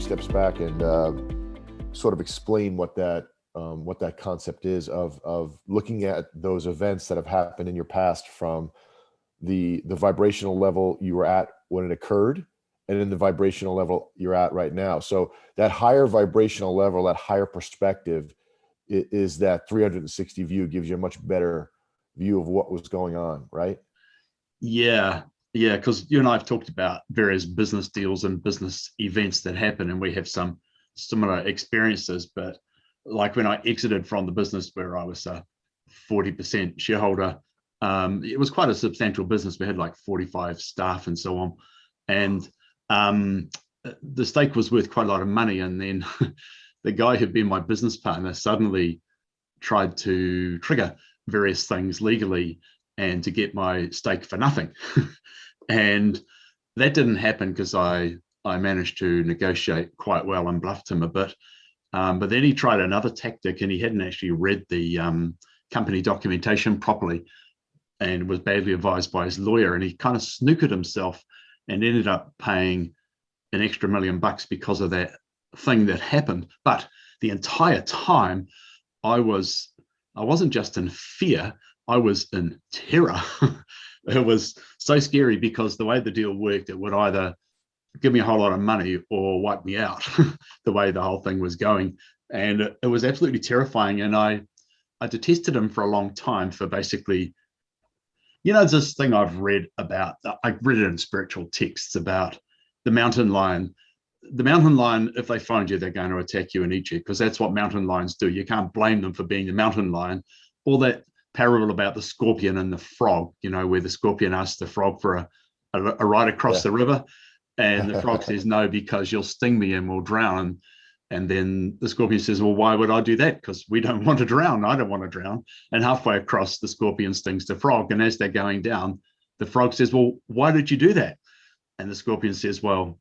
steps back and sort of explain what that concept is of looking at those events that have happened in your past from the vibrational level you were at when it occurred, and then the vibrational level you're at right now. So that higher vibrational level, that higher perspective, is that 360 view, gives you a much better view of what was going on, right? Yeah, yeah, because you and I have talked about various business deals and business events that happen, and we have some similar experiences. But like when I exited from the business where I was a 40% shareholder, it was quite a substantial business. We had like 45 staff and so on. And the stake was worth quite a lot of money. And then the guy who'd been my business partner suddenly tried to trigger various things legally and to get my stake for nothing. And that didn't happen because I managed to negotiate quite well and bluffed him a bit. But then he tried another tactic, and he hadn't actually read the company documentation properly and was badly advised by his lawyer. And he kind of snookered himself and ended up paying an extra $1 million because of that thing that happened. But the entire time I wasn't just in fear, I was in terror. It was so scary because the way the deal worked, it would either give me a whole lot of money or wipe me out, the way the whole thing was going. And it was absolutely terrifying. And I detested him for a long time for basically, there's this thing I've read about, I read it in spiritual texts about the mountain lion. The mountain lion, if they find you, they're going to attack you and eat you, because that's what mountain lions do. You can't blame them for being a mountain lion. All that parable about the scorpion and the frog, where the scorpion asks the frog for a ride across the river, and the frog says no, because you'll sting me and we'll drown. And then the scorpion says, well, why would I do that? Because we don't want to drown. I don't want to drown. And halfway across, the scorpion stings the frog. And as they're going down, the frog says, well, why did you do that? And the scorpion says, well,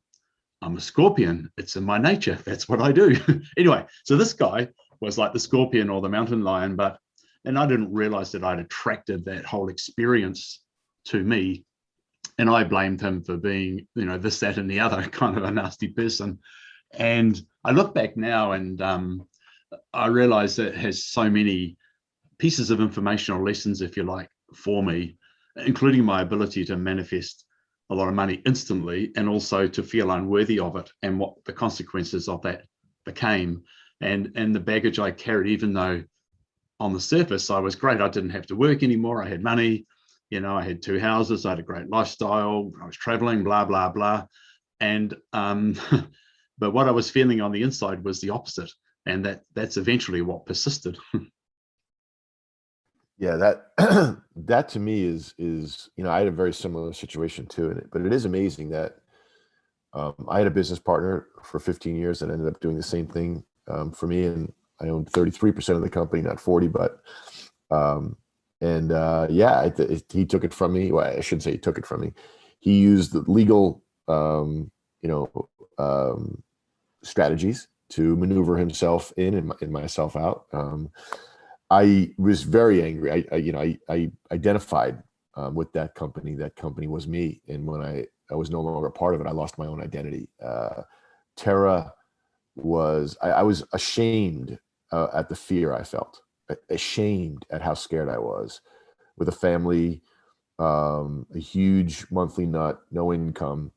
I'm a scorpion. It's in my nature. That's what I do. Anyway, so this guy was like the scorpion or the mountain lion, and I didn't realize that I'd attracted that whole experience to me. And I blamed him for being, this, that, and the other, kind of a nasty person. And I look back now and I realize that it has so many pieces of information or lessons, if you like, for me, including my ability to manifest a lot of money instantly, and also to feel unworthy of it and what the consequences of that became, and the baggage I carried. Even though on the surface I was great, I didn't have to work anymore, I had money, I had 2 houses, I had a great lifestyle, I was traveling, blah, blah, blah. And but what I was feeling on the inside was the opposite, and that's eventually what persisted. Yeah, that to me is I had a very similar situation too, but it is amazing that I had a business partner for 15 years that ended up doing the same thing for me, and I owned 33% of the company, not 40, but he took it from me. Well, I shouldn't say he took it from me. He used the legal strategies to maneuver himself in and myself out. I was very angry. I identified with that company. That company was me, and when I was no longer a part of it, I lost my own identity. Terra I was ashamed at the fear I felt, ashamed at how scared I was, with a family, a huge monthly nut, no income,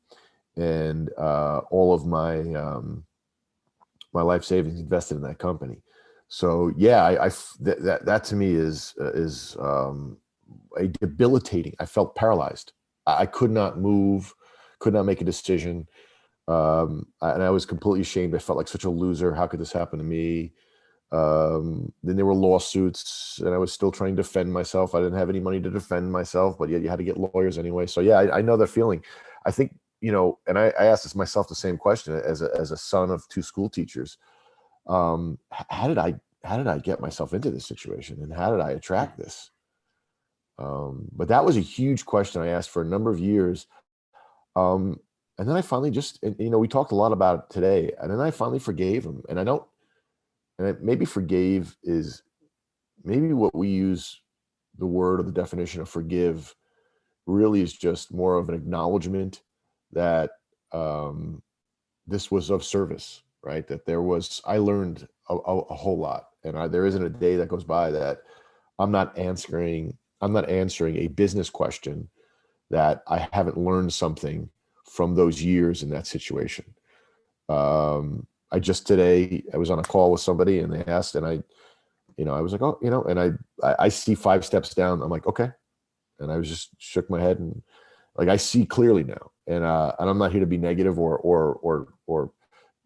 and all of my my life savings invested in that company. So yeah, that to me is a debilitating. I felt paralyzed. I could not move, could not make a decision, and I was completely ashamed. I felt like such a loser. How could this happen to me? Then there were lawsuits, and I was still trying to defend myself. I didn't have any money to defend myself, but yet you had to get lawyers anyway. So yeah, I know that feeling. I think, and I asked this myself the same question as a son of 2 school teachers. How did I get myself into this situation, and how did I attract this? But that was a huge question I asked for a number of years. And then I finally we talked a lot about it today, and then I finally forgave him. Maybe forgave is maybe what we use the word or the definition of forgive really is just more of an acknowledgement that this was of service, right? That I learned a whole lot, and there isn't a day that goes by that I'm not answering a business question that I haven't learned something from those years in that situation. I just today I was on a call with somebody and they asked, and I was like, oh, and I see 5 steps down. I'm like, okay, and I was just shook my head, and like I see clearly now, and I'm not here to be negative or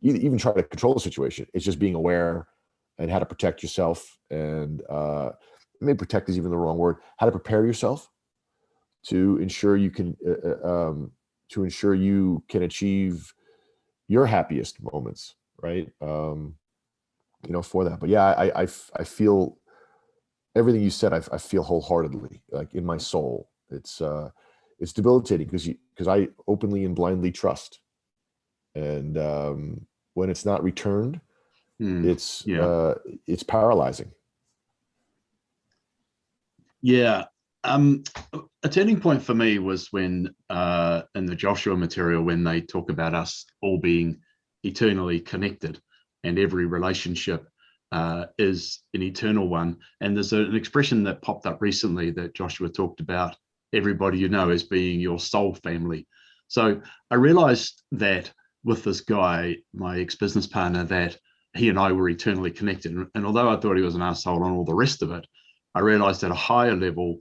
even try to control the situation. It's just being aware and how to protect yourself, and maybe protect is even the wrong word. How to prepare yourself to ensure you can achieve your happiest moments, right? For that. But yeah, I feel everything you said. I feel wholeheartedly, like in my soul. It's debilitating because I openly and blindly trust, and when it's not returned, it's paralyzing. Yeah. A turning point for me was when in the Joshua material, when they talk about us all being eternally connected, and every relationship is an eternal one. And there's an expression that popped up recently that Joshua talked about everybody you know as being your soul family. So I realized that with this guy, my ex-business partner, that he and I were eternally connected. And although I thought he was an asshole and all the rest of it, I realized at a higher level,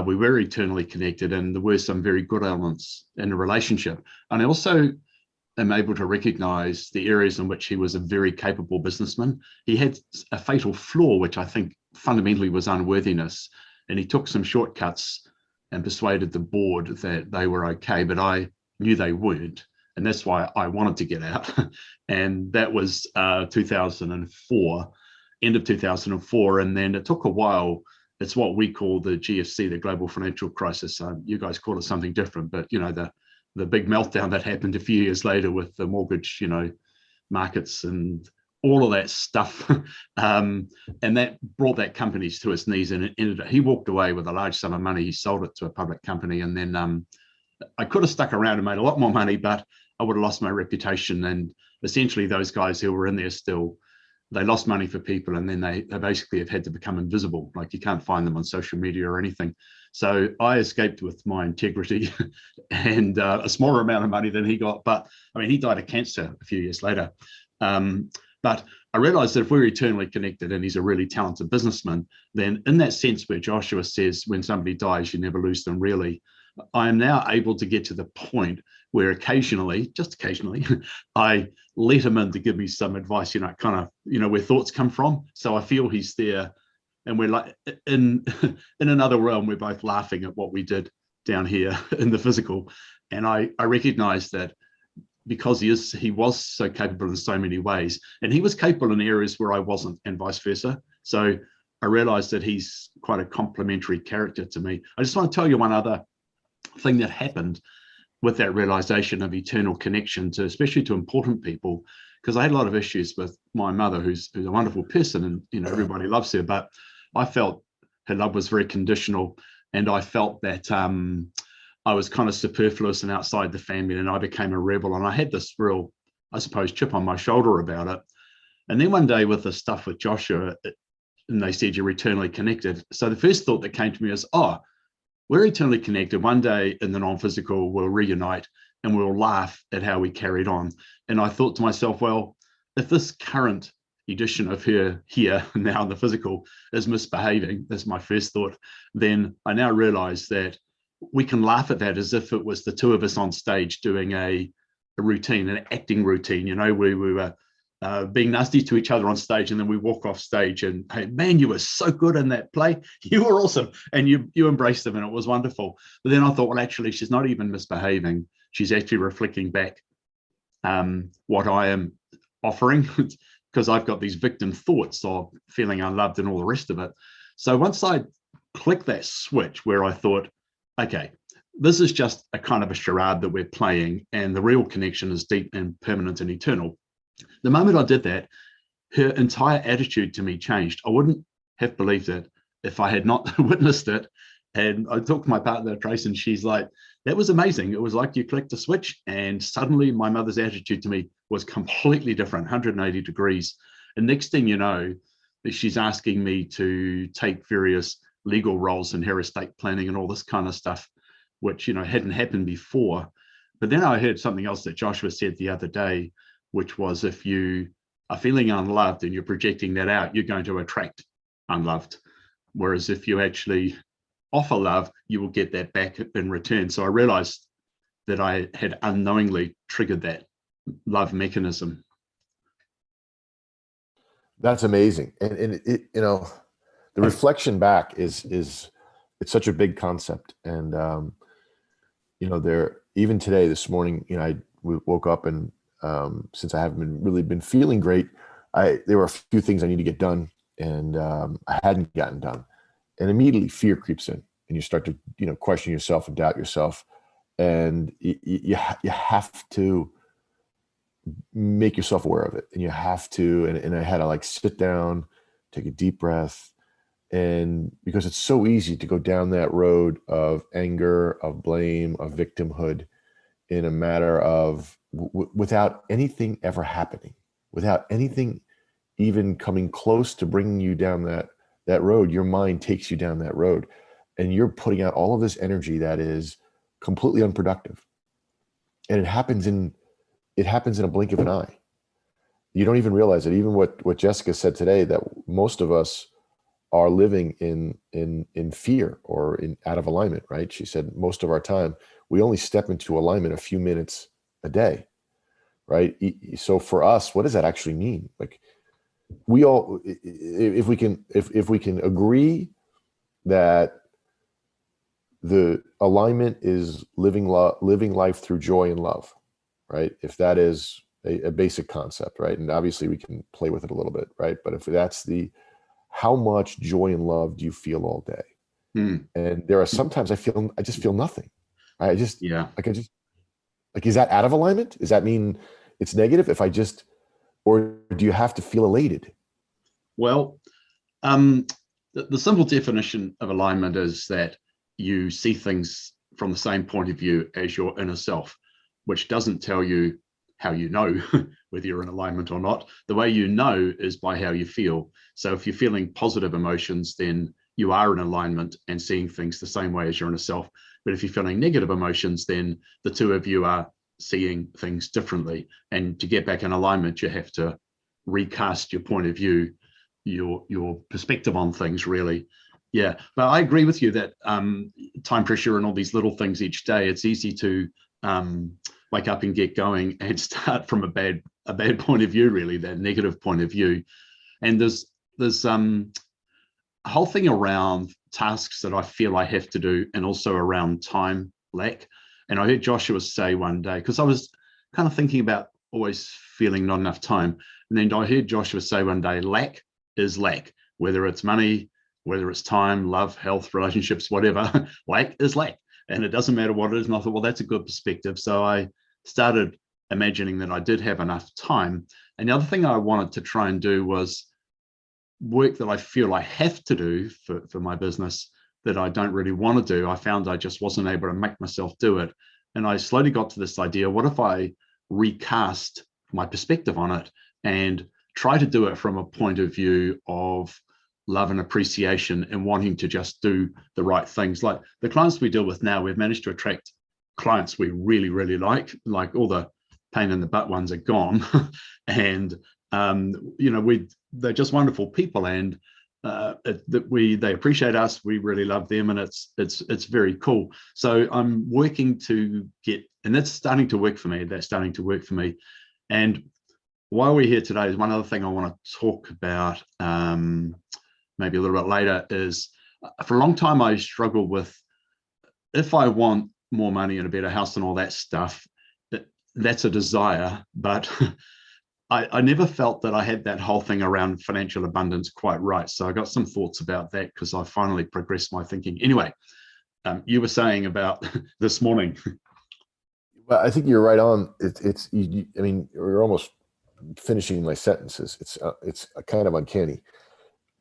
we were eternally connected, and there were some very good elements in the relationship. And I also am able to recognize the areas in which he was a very capable businessman. He had a fatal flaw, which I think fundamentally was unworthiness. And he took some shortcuts and persuaded the board that they were okay, but I knew they weren't. And that's why I wanted to get out. And that was 2004, end of 2004. And then it took a while. It's what we call the GFC, the global financial crisis. You guys call it something different, but the big meltdown that happened a few years later with the mortgage, markets and all of that stuff. And that brought that company to its knees, and he walked away with a large sum of money. He sold it to a public company. And then I could have stuck around and made a lot more money, but I would have lost my reputation. And essentially those guys who were in there still, they lost money for people, and then they basically have had to become invisible. Like, you can't find them on social media or anything. So I escaped with my integrity and a smaller amount of money than he got. But I mean, he died of cancer a few years later. But I realized that if we're eternally connected and he's a really talented businessman, then in that sense where Joshua says, when somebody dies, you never lose them, really, I am now able to get to the point where just occasionally, I let him in to give me some advice, kind of, where thoughts come from. So I feel he's there, and we're like in another realm. We're both laughing at what we did down here in the physical. And I recognize that because he was so capable in so many ways, and he was capable in areas where I wasn't, and vice versa. So I realized that he's quite a complementary character to me. I just want to tell you one other thing that happened with that realization of eternal connection to, especially to important people, because I had a lot of issues with my mother, who's a wonderful person, and everybody loves her, but I felt her love was very conditional, and I felt that I was kind of superfluous and outside the family, and I became a rebel, and I had this real, I suppose, chip on my shoulder about it. And then one day with the stuff with Joshua, and they said you're eternally connected. So the first thought that came to me was, we're eternally connected. One day in the non-physical, we'll reunite and we'll laugh at how we carried on. And I thought to myself, well, if this current edition of her here now in the physical is misbehaving, that's my first thought, then I now realize that we can laugh at that as if it was the two of us on stage doing a routine, an acting routine, where we were being nasty to each other on stage, and then we walk off stage and, hey, man, you were so good in that play. You were awesome. And you embraced them, and it was wonderful. But then I thought, well, actually, she's not even misbehaving. She's actually reflecting back what I am offering, because I've got these victim thoughts of feeling unloved and all the rest of it. So once I clicked that switch where I thought, okay, this is just a kind of a charade that we're playing, and the real connection is deep and permanent and eternal. The moment I did that, her entire attitude to me changed. I wouldn't have believed it if I had not witnessed it. And I talked to my partner, Trace, and she's like, that was amazing. It was like you clicked a switch, and suddenly my mother's attitude to me was completely different, 180 degrees. And next thing you know, she's asking me to take various legal roles in her estate planning and all this kind of stuff, which, hadn't happened before. But then I heard something else that Joshua said the other day, which was if you are feeling unloved and you're projecting that out, you're going to attract unloved. Whereas if you actually offer love, you will get that back in return. So I realized that I had unknowingly triggered that love mechanism. That's amazing. And the reflection back is it's such a big concept. And there, even today, this morning, we woke up, and since I haven't really been feeling great, there were a few things I need to get done, and I hadn't gotten done, and immediately fear creeps in, and you start to question yourself and doubt yourself, and you have to make yourself aware of it, and you have to, and I had to like sit down, take a deep breath, and because it's so easy to go down that road of anger, of blame, of victimhood, in a matter of without anything ever happening, without anything even coming close to bringing you down that road. Your mind takes you down that road, and you're putting out all of this energy that is completely unproductive, and it happens in a blink of an eye. You don't even realize it. Even what Jessica said today, that most of us are living in fear or in out of alignment, right? She said most of our time we only step into alignment a few minutes a day, right? So for us, what does that actually mean? Like, we all, if we can agree that the alignment is living life through joy and love, right? If that is a basic concept, right? And obviously we can play with it a little bit, right? But if that's how much joy and love do you feel all day? Mm. And there are sometimes I just feel nothing. I just Yeah. like, is that out of alignment? Does that mean it's negative if I just, or do you have to feel elated? Well, the simple definition of alignment is that you see things from the same point of view as your inner self, which doesn't tell you how you know whether you're in alignment or not. The way you know is by how you feel. So if you're feeling positive emotions, then you are in alignment and seeing things the same way as your inner self. But if you're feeling negative emotions, then the two of you are seeing things differently. And to get back in alignment, you have to recast your point of view, your perspective on things, really. Yeah, but I agree with you that time pressure and all these little things each day, it's easy to wake up and get going and start from a bad point of view, really, that negative point of view. And there's a whole thing around tasks that I feel I have to do, and also around time lack. And I heard Joshua say one day, because I was kind of thinking about always feeling not enough time, and then I heard Joshua say one day, lack is lack, whether it's money, whether it's time, love, health, relationships, whatever. Lack is lack, and it doesn't matter what it is. And I thought, well, that's a good perspective. So I started imagining that I did have enough time. And the other thing I wanted to try and do was work that I feel I have to do for my business that I don't really want to do. I found I just wasn't able to make myself do it. And I slowly got to this idea, what if I recast my perspective on it and try to do it from a point of view of love and appreciation and wanting to just do the right things. Like the clients we deal with now, we've managed to attract clients we really, really like all the pain in the butt ones are gone. And they're just wonderful people, and they appreciate us. We really love them, and it's very cool. So I'm working to get, and that's starting to work for me. And while we're here today, is one other thing I want to talk about, maybe a little bit later, is for a long time I struggled with, if I want more money and a better house and all that stuff, that's a desire, but I never felt that I had that whole thing around financial abundance quite right. So I got some thoughts about that because I finally progressed my thinking. Anyway, you were saying about this morning. Well, I think you're right on. I mean, you're almost finishing my sentences. It's kind of uncanny.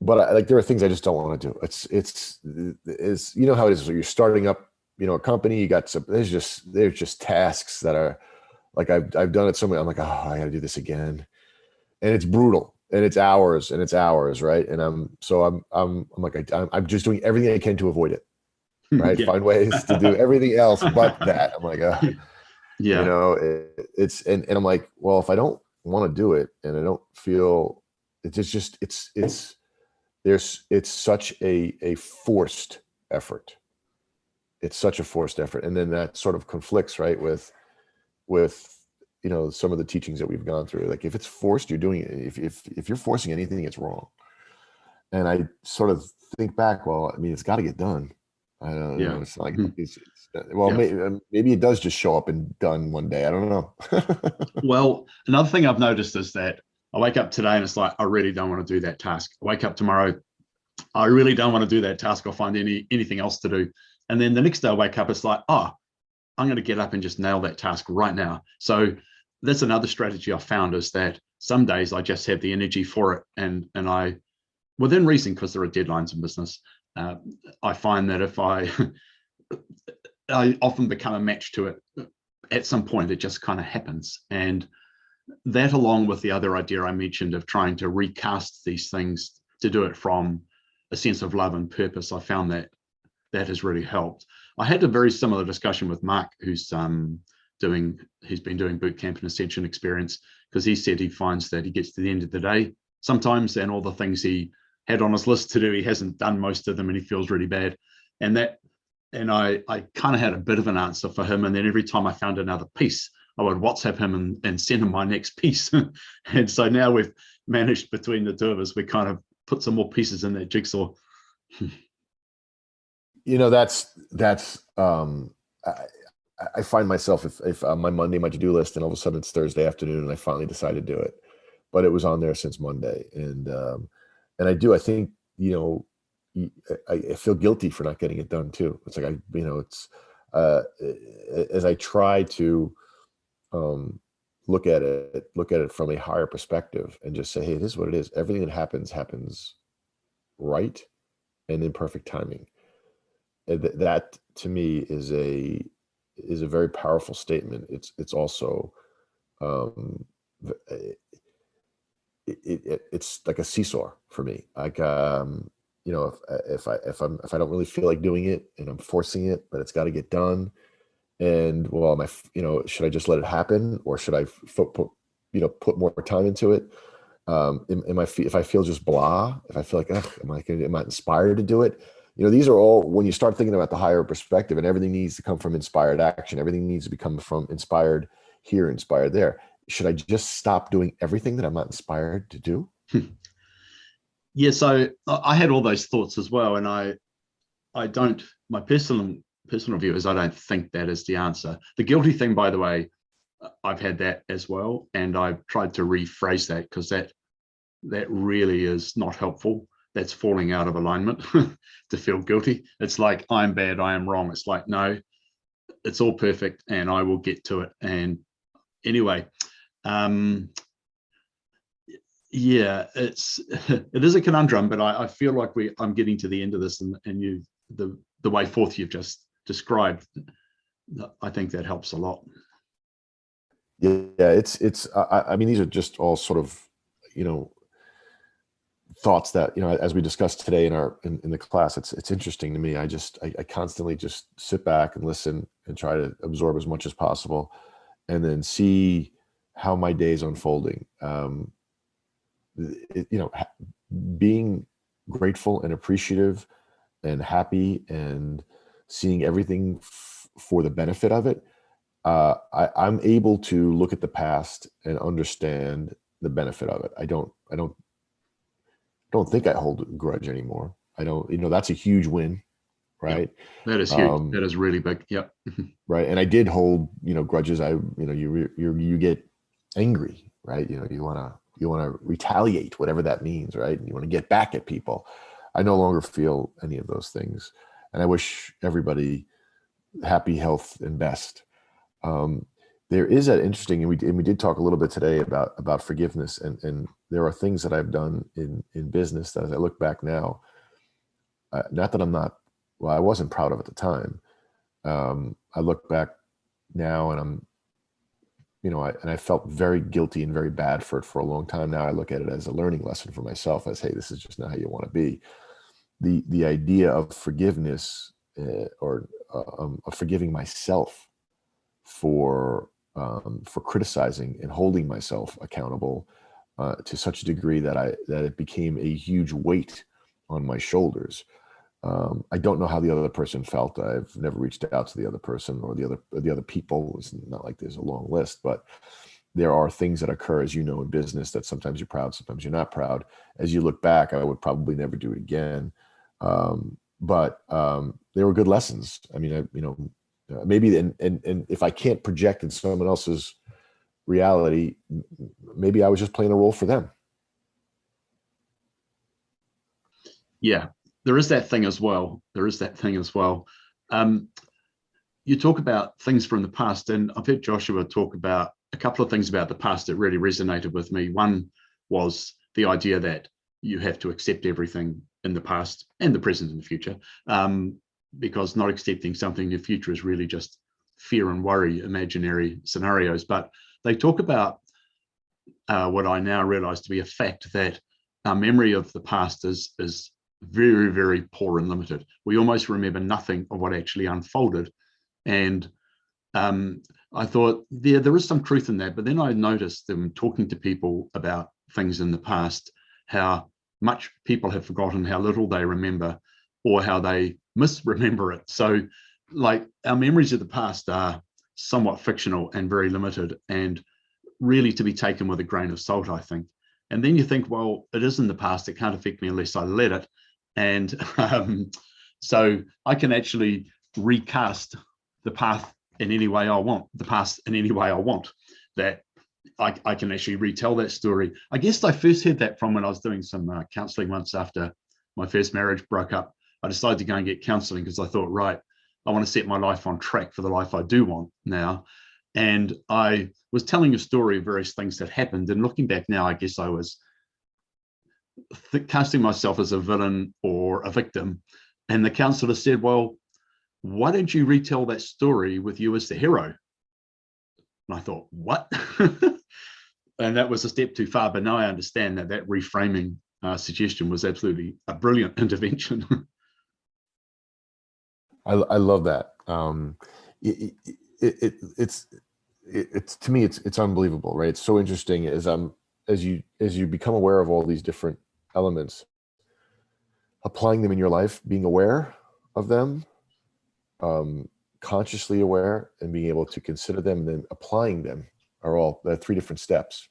but like there are things I just don't want to do. It's you know how it is. So you're starting up, a company. You got some. There's just tasks that are like I've done it so many. I'm like, oh, I got to do this again, and it's brutal, and it's hours, right? And I'm like I'm just doing everything I can to avoid it, right? Yeah. Find ways to do everything else but that. I'm like, Yeah. and I'm like, well, if I don't want to do it, and I don't feel it's it's such a forced effort. It's such a forced effort, and then that sort of conflicts, right, with some of the teachings that we've gone through. Like if it's forced, you're doing it. If you're forcing anything, it's wrong. And I sort of think back, well, I mean, it's got to get done. I don't Yeah. know. It's not like Mhm. well, Yeah. maybe it does just show up and done one day. I don't know. Well, another thing I've noticed is that I wake up today and it's like, I really don't want to do that task. I wake up tomorrow, I really don't want to do that task or find anything else to do. And then the next day I wake up, it's like, oh, I'm going to get up and just nail that task right now. So that's another strategy I found, is that some days I just have the energy for it. And I, within reason, because there are deadlines in business, uh, I find that if I often become a match to it at some point, it just kind of happens. And that, along with the other idea I mentioned of trying to recast these things to do it from a sense of love and purpose, I found that that has really helped. I had a very similar discussion with Mark, he's been doing boot camp and ascension experience, because he said he finds that he gets to the end of the day sometimes, and all the things he had on his list to do, he hasn't done most of them, and he feels really bad. And that, and I kind of had a bit of an answer for him. And then every time I found another piece, I would WhatsApp him and send him my next piece. And so now we've managed, between the two of us, we kind of put some more pieces in that jigsaw. That's I find myself, if on my Monday, my to-do list, and all of a sudden it's Thursday afternoon and I finally decide to do it, but it was on there since Monday. And I think, I feel guilty for not getting it done too. It's like, uh, as I try to, um, look at it from a higher perspective and just say, hey, this is what it is. Everything that happens right and in perfect timing. That to me is a very powerful statement. It's also, um, it's like a seesaw for me. Like, if I don't really feel like doing it and I'm forcing it, but it's got to get done. And well, should I just let it happen, or should I put more time into it? If I feel just blah, if I feel like, ugh, am I inspired to do it? These are all, when you start thinking about the higher perspective, and everything needs to come from inspired action. Everything needs to become from inspired here, inspired there. Should I just stop doing everything that I'm not inspired to do? Yeah, so I had all those thoughts as well, and I don't. My personal view is I don't think that is the answer. The guilty thing, by the way, I've had that as well, and I've tried to rephrase that, because that really is not helpful. That's falling out of alignment to feel guilty. It's like, I'm bad, I am wrong. It's like, no, it's all perfect, and I will get to it. And anyway, um, yeah, it is a conundrum, but I feel like I'm getting to the end of this, and the way forth you've just described, I think that helps a lot. Yeah, I mean, these are just all sort of, you know, thoughts that, as we discussed today in the class. It's interesting to me. I constantly just sit back and listen and try to absorb as much as possible, and then see how my day is unfolding. Being grateful and appreciative and happy, and seeing everything for the benefit of it. I'm able to look at the past and understand the benefit of it. I don't think I hold a grudge anymore. I don't, that's a huge win, Yep, right? that is huge. Um, That is really big. Yep. right. And I did hold, grudges. You get angry, right? You want to retaliate, whatever that means, right? You want to get back at people. I no longer feel any of those things, and I wish everybody happy, health, and best. Um, There is that interesting, and we did talk a little bit today about forgiveness, and there are things that I've done in business that, as I look back now, not that I'm not, well, I wasn't proud of at the time. I look back now, and I'm, I felt very guilty and very bad for it for a long time. Now I look at it as a learning lesson for myself, as, hey, this is just not how you want to be. The idea of forgiveness, or of forgiving myself for criticizing and holding myself accountable to such a degree that it became a huge weight on my shoulders. I don't know how the other person felt. I've never reached out to the other person or the other people. It's not like there's a long list, but there are things that occur, as you know, in business, that sometimes you're proud, sometimes you're not proud. As you look back, I would probably never do it again. But they were good lessons. I mean, maybe, and if I can't project in someone else's reality, maybe I was just playing a role for them. Yeah, there is that thing as well. There is that thing as well. You talk about things from the past, and I've heard Joshua talk about a couple of things about the past that really resonated with me. One was the idea that you have to accept everything in the past and the present and the future, because not accepting something in the future is really just fear and worry, imaginary scenarios. But they talk about what I now realize to be a fact, that our memory of the past is very, very poor and limited. We almost remember nothing of what actually unfolded. And I thought there is some truth in that. But then I noticed them talking to people about things in the past, how much people have forgotten, how little they remember, or how they misremember it. So, like, our memories of the past are somewhat fictional and very limited, and really to be taken with a grain of salt, I think. And then you think, well, it is in the past. It can't affect me unless I let it. And so I can actually recast the path in any way I want, the past in any way I want, that I can actually retell that story. I guess I first heard that from when I was doing some counseling once after my first marriage broke up. I decided to go and get counseling because I thought, right, I want to set my life on track for the life I do want now. And I was telling a story of various things that happened. And looking back now, I guess I was casting myself as a villain or a victim. And the counselor said, well, why don't you retell that story with you as the hero? And I thought, what? And that was a step too far. But now I understand that reframing suggestion was absolutely a brilliant intervention. I love that. It's to me, it's unbelievable, right? It's so interesting as you become aware of all these different elements, applying them in your life, being aware of them, consciously aware, and being able to consider them, and then applying them are all three different steps.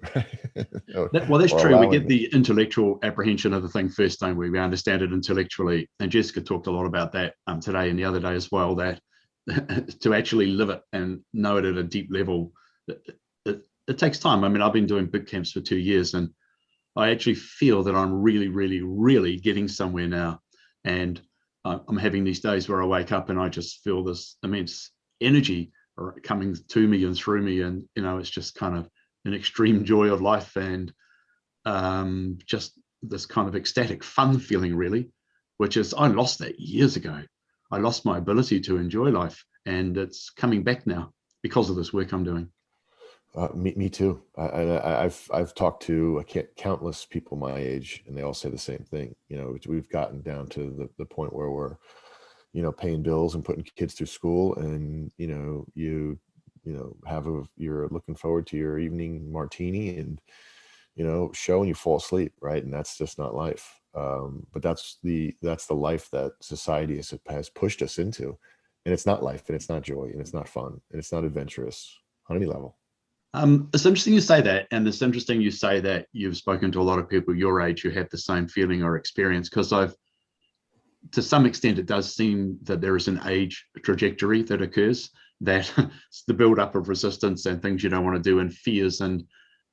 Well, that's true. We get the intellectual apprehension of the thing first, don't we? We understand it intellectually. And Jessica talked a lot about that today and the other day as well, that to actually live it and know it at a deep level, it takes time. I mean, I've been doing boot camps for 2 years, and I actually feel that I'm really, really, really getting somewhere now. And I'm having these days where I wake up and I just feel this immense energy coming to me and through me. And, it's just kind of an extreme joy of life, and just this kind of ecstatic fun feeling, really, which is, I lost that years ago. I lost my ability to enjoy life, and it's coming back now because of this work I'm doing. Me too. I've talked to countless people my age, and they all say the same thing. We've gotten down to the point where we're, paying bills and putting kids through school, and you're looking forward to your evening martini and show, and you fall asleep, right? And that's just not life. But that's the life that society has pushed us into, and it's not life, and it's not joy, and it's not fun, and it's not adventurous on any level. It's interesting you say that, and it's interesting you say that you've spoken to a lot of people your age who have the same feeling or experience, because to some extent, it does seem that there is an age trajectory that occurs, that it's the build-up of resistance and things you don't want to do, and fears, and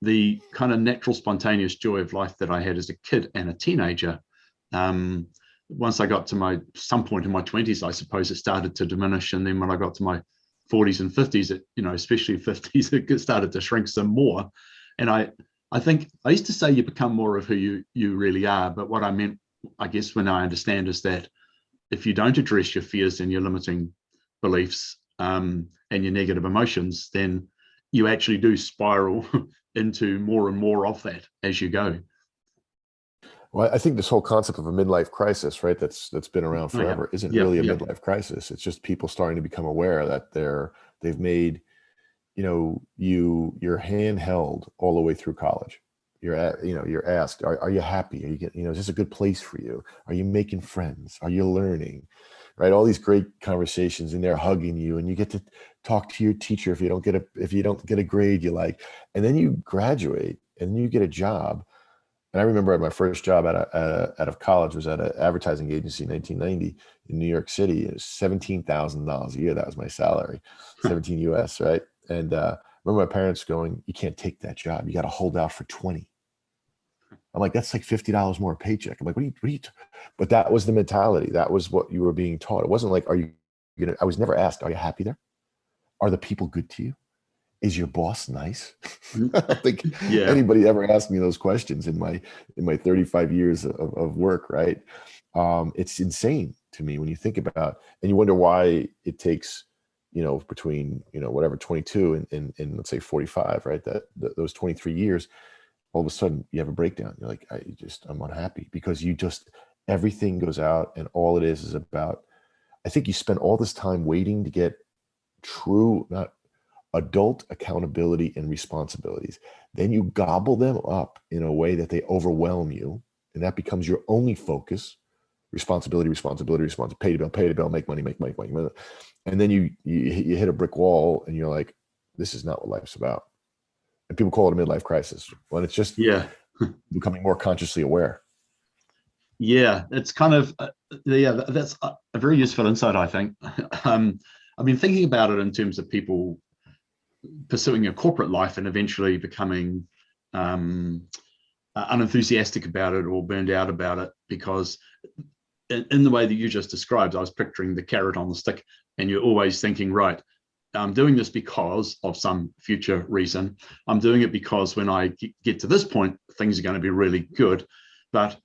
the kind of natural, spontaneous joy of life that I had as a kid and a teenager. Once I got to some point in my 20s, I suppose it started to diminish, and then when I got to my 40s and 50s, especially 50s, it started to shrink some more. And I think I used to say you become more of who you really are. But what I meant, I guess, when I understand is that if you don't address your fears and your limiting beliefs, and your negative emotions, then you actually do spiral into more and more of that as you go. Well, I think this whole concept of a midlife crisis, right, that's been around Oh yeah, forever, isn't yeah, really a yeah. midlife crisis. It's just people starting to become aware that they've made, you're handheld all the way through college. You're asked, are you happy? Are you getting, is this a good place for you? Are you making friends? Are you learning? Right? All these great conversations, and they're hugging you, and you get to talk to your teacher if you don't get a grade you like, and then you graduate and you get a job. And I remember at my first job out of college was at an advertising agency in 1990 in New York City. It was $17,000 a year. That was my salary, 17 US, right? And I remember my parents going, "You can't take that job. You got to hold out for 20." I'm like, "That's like $50 more a paycheck." I'm like, what are you but that was the mentality. That was what you were being taught. It wasn't like, I was never asked, "Are you happy there? Are the people good to you? Is your boss nice?" I don't think Yeah, anybody ever asked me those questions in my 35 years of work, right? It's insane to me when you think about, and you wonder why it takes, between, whatever, 22 and let's say 45, right? Those 23 years, all of a sudden you have a breakdown. You're like, I'm unhappy because everything goes out, and all it is about, I think you spend all this time waiting to get true, not adult accountability and responsibilities. Then you gobble them up in a way that they overwhelm you, and that becomes your only focus. Responsibility, responsibility, responsibility, pay the bill, make money, make money. And then you hit a brick wall, and you're like, this is not what life's about. And people call it a midlife crisis when it's just yeah, becoming more consciously aware. yeah. It's kind of yeah. That's a very useful insight, I think. um, I've been thinking about it in terms of people pursuing a corporate life and eventually becoming um, unenthusiastic about it or burned out about it, because in the way that you just described, I was picturing the carrot on the stick, and you're always thinking, right, I'm doing this because of some future reason. I'm doing it because when I get to this point, things are going to be really good. But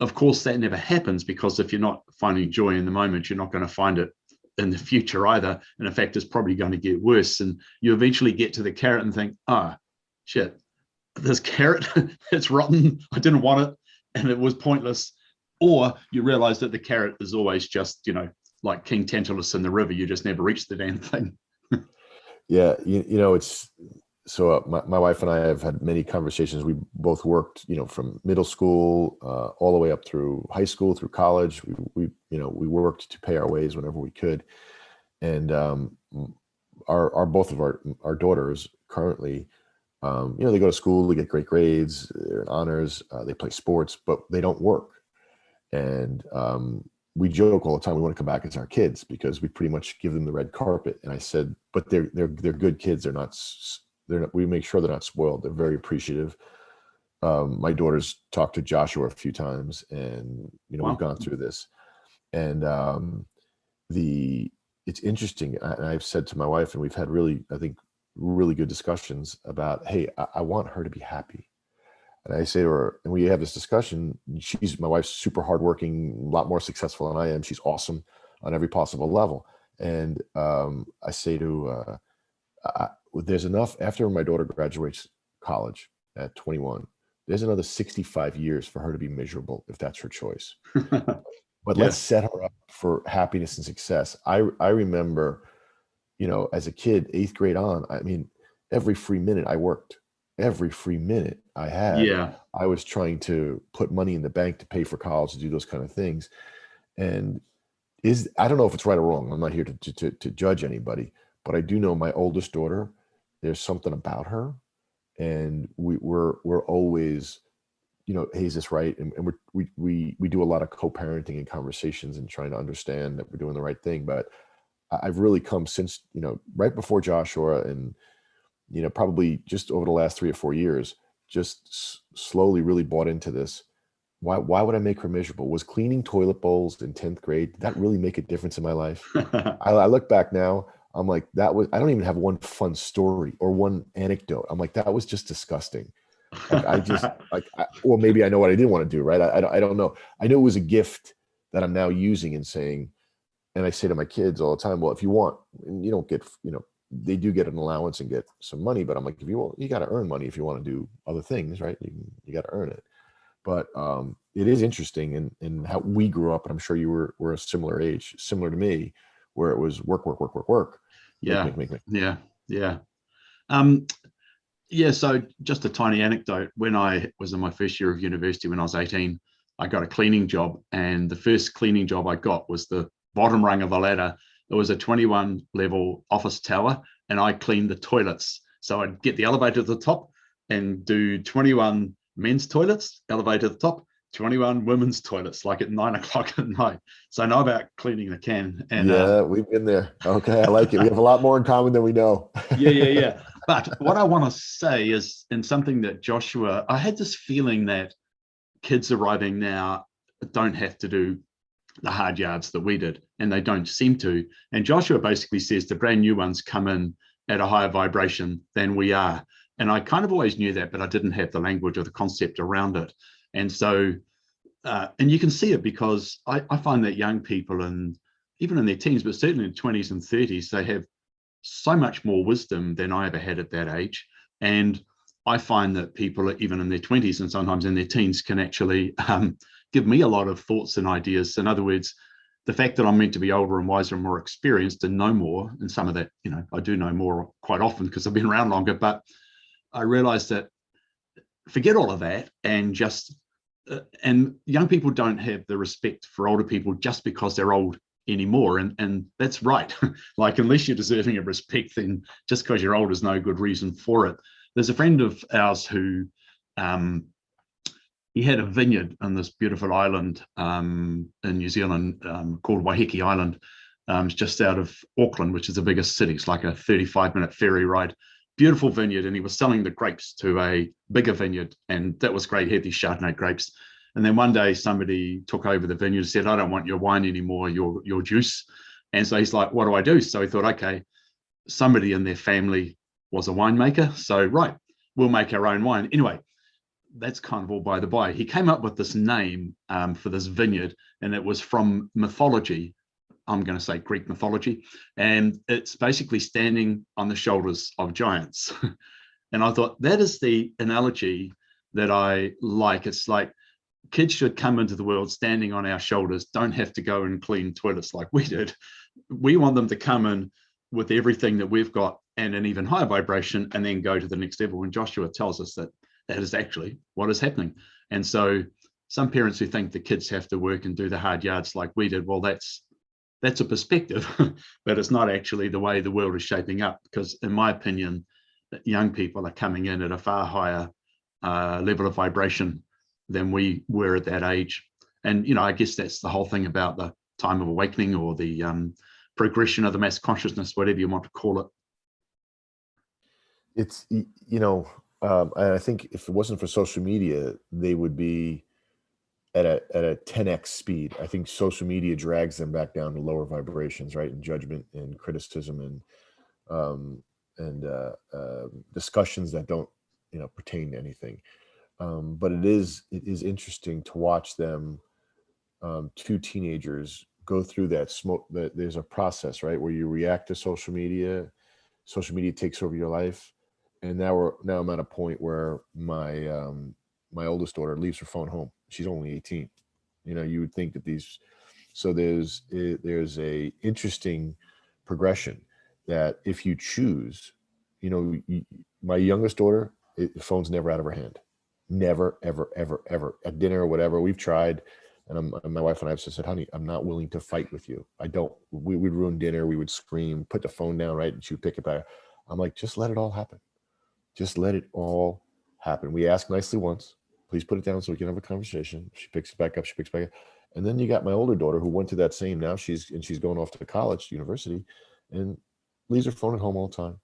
of course, that never happens, because if you're not finding joy in the moment, you're not going to find it in the future either. And in fact, it's probably going to get worse. And you eventually get to the carrot and think, ah, shit, this carrot, it's rotten. I didn't want it, and it was pointless. Or you realize that the carrot is always just, like King Tantalus in the river. You just never reach the damn thing. Yeah, it's so my wife and I have had many conversations. We both worked, from middle school all the way up through high school, through college. We worked to pay our ways whenever we could, and our both of our daughters currently, they go to school, they get great grades, they're in honors, they play sports, but they don't work. And we joke all the time, we want to come back as our kids because we pretty much give them the red carpet. And I said, but they're good kids. They're not. We make sure they're not spoiled. They're very appreciative. My daughter's talked to Joshua a few times, and we've Wow. gone through this. And the it's interesting. And I've said to my wife, and we've had really, I think, really good discussions about, hey, I want her to be happy. And I say to her, and we have this discussion. My wife's super hardworking, a lot more successful than I am. She's awesome on every possible level. And I say there's enough after my daughter graduates college at 21. There's another 65 years for her to be miserable if that's her choice. But let's Yeah. set her up for happiness and success. I remember, as a kid, eighth grade on, I mean, every free minute I worked, every free minute I had, Yeah. I was trying to put money in the bank to pay for college, to do those kind of things. And I don't know if it's right or wrong. I'm not here to judge anybody, but I do know my oldest daughter, there's something about her, and we're always, hey, is this right? And we do a lot of co-parenting and conversations and trying to understand that we're doing the right thing. But I've really come since, right before Joshua, and, probably just over the last 3 or 4 years, just slowly really bought into this. Why would I make her miserable? Was cleaning toilet bowls in 10th grade, did that really make a difference in my life? I look back now, I'm like, that was, I don't even have one fun story or one anecdote. I'm like, that was just disgusting. Like I just like, well, maybe I know what I didn't want to do, right? I don't know. I know it was a gift that I'm now using and saying, and I say to my kids all the time, well, if you want, and you don't get, they do get an allowance and get some money, but I'm like, if you want, you got to earn money if you want to do other things, right? You got to earn it. But it is interesting in how we grew up, and I'm sure you were a similar age, similar to me, where it was work, work, work, work, work, Yeah, make. yeah, yeah. Um, yeah, so just a tiny anecdote. When I was in my first year of university, when I was 18, I got a cleaning job. And the first cleaning job I got was the bottom rung of the ladder. It was a 21 level office tower, and I cleaned the toilets. So I'd get the elevator to the top and do 21 men's toilets, elevator to the top, 21 women's toilets, like at 9 o'clock at night. So I know about cleaning the can. And Yeah, we've been there. Okay, I like it. We have a lot more in common than we know. yeah, yeah, yeah. But what I want to say is, in something that Joshua, I had this feeling that kids arriving now don't have to do the hard yards that we did, and they don't seem to. And Joshua basically says the brand new ones come in at a higher vibration than we are. And I kind of always knew that, but I didn't have the language or the concept around it. And so, and you can see it because I find that young people, and even in their teens, but certainly in 20s and 30s, they have so much more wisdom than I ever had at that age. And I find that people, even in their 20s and sometimes in their teens, can actually give me a lot of thoughts and ideas. In other words, the fact that I'm meant to be older and wiser and more experienced and know more, and some of that, I do know more quite often because I've been around longer, but I realized that forget all of that and just, and young people don't have the respect for older people just because they're old anymore, and that's right. Like, unless you're deserving of respect, then just because you're old is no good reason for it. There's a friend of ours who he had a vineyard on this beautiful island in New Zealand called Waiheke Island. It's just out of Auckland, which is the biggest city. It's like a 35-minute ferry ride. Beautiful vineyard, and he was selling the grapes to a bigger vineyard, and that was great. He had these Chardonnay grapes. And then one day somebody took over the vineyard and said, I don't want your wine anymore, your juice. And so he's like, what do I do? So he thought, okay, somebody in their family was a winemaker. So, right, we'll make our own wine. Anyway, that's kind of all by the by. He came up with this name for this vineyard, and it was from mythology. I'm going to say Greek mythology. And it's basically standing on the shoulders of giants. And I thought that is the analogy that I like. It's like, kids should come into the world standing on our shoulders, don't have to go and clean toilets like we did. We want them to come in with everything that we've got and an even higher vibration, and then go to the next level. And Joshua tells us that that is actually what is happening. And so some parents who think the kids have to work and do the hard yards like we did, well, that's a perspective, but it's not actually the way the world is shaping up. Because in my opinion, young people are coming in at a far higher level of vibration than we were at that age. And I guess that's the whole thing about the time of awakening, or the progression of the mass consciousness, whatever you want to call it. It's, I think if it wasn't for social media, they would be at a 10x speed. I think social media drags them back down to lower vibrations, right? And judgment and criticism and discussions that don't, pertain to anything. But it is interesting to watch them, two teenagers, go through that smoke. That there's a process, right, where you react to social media. Social media takes over your life, and now I'm at a point where my oldest daughter leaves her phone home. She's only 18. You would think that there's a interesting progression that if you choose, my youngest daughter, the phone's never out of her hand. Never, ever, ever, ever. At dinner or whatever, we've tried, and my wife and I have said, honey, I'm not willing to fight with you. We would ruin dinner. We would scream, put the phone down, right? And she would pick it back. I'm like, just let it all happen. Just let it all happen. We ask nicely once, please put it down so we can have a conversation. She picks it back up. She picks it back up. And then you got my older daughter who went to that same, now she's going off to college, university, and leaves her phone at home all the time.